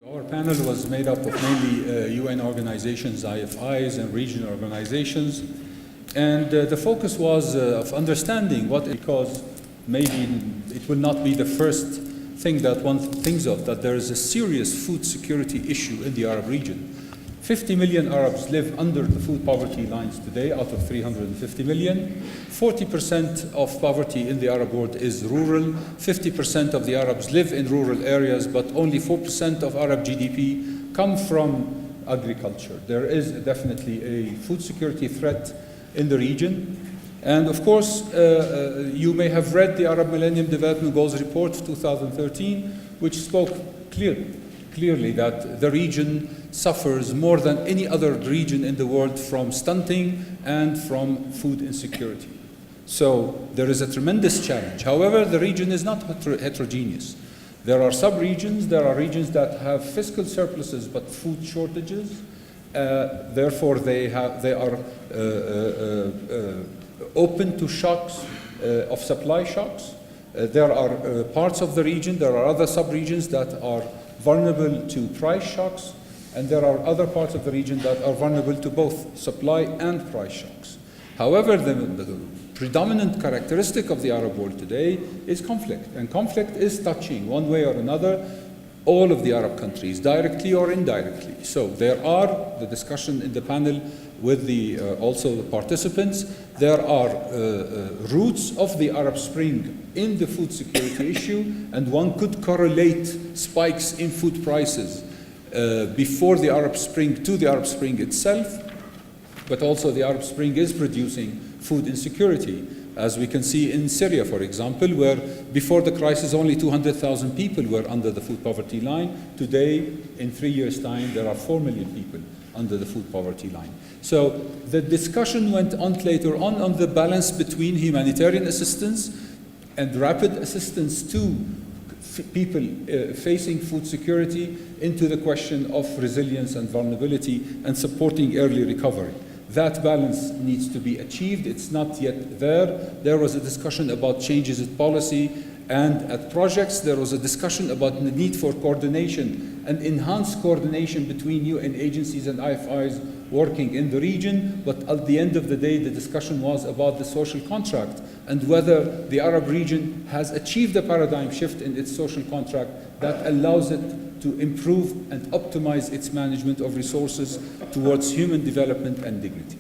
Our panel was made up of mainly UN organizations, IFIs, and regional organizations. And the focus was of understanding because maybe it will not be the first thing that one thinks of, that there is a serious food security issue in the Arab region. 50 million Arabs live under the food poverty lines today out of 350 million. 40% of poverty in the Arab world is rural. 50% of the Arabs live in rural areas, but only 4% of Arab GDP come from agriculture. There is definitely a food security threat in the region. And of course, you may have read the Arab Millennium Development Goals Report 2013, which spoke clearly that the region suffers more than any other region in the world from stunting and from food insecurity. So there is a tremendous challenge. However, the region is not heterogeneous. There are sub-regions, there are regions that have fiscal surpluses but food shortages. Therefore, they are open to shocks, of supply shocks. There are parts of the region, there are other sub-regions that are vulnerable to price shocks, and there are other parts of the region that are vulnerable to both supply and price shocks. However, the predominant characteristic of the Arab world today is conflict, and conflict is touching one way or another all of the Arab countries, directly or indirectly. So there are, the discussion in the panel with also the participants, there are roots of the Arab Spring in the food security issue, and one could correlate spikes in food prices before the Arab Spring to the Arab Spring itself, but also the Arab Spring is producing food insecurity. As we can see in Syria, for example, where before the crisis only 200,000 people were under the food poverty line. Today, in 3 years' time, there are 4 million people under the food poverty line. So the discussion went on later on the balance between humanitarian assistance and rapid assistance to people facing food security into the question of resilience and vulnerability and supporting early recovery. That balance needs to be achieved. It's not yet there. There was a discussion about changes in policy, and at projects there was a discussion about the need for coordination and enhanced coordination between UN agencies and IFIs working in the region. But at the end of the day, the discussion was about the social contract and whether the Arab region has achieved a paradigm shift in its social contract that allows it to improve and optimize its management of resources towards human development and dignity.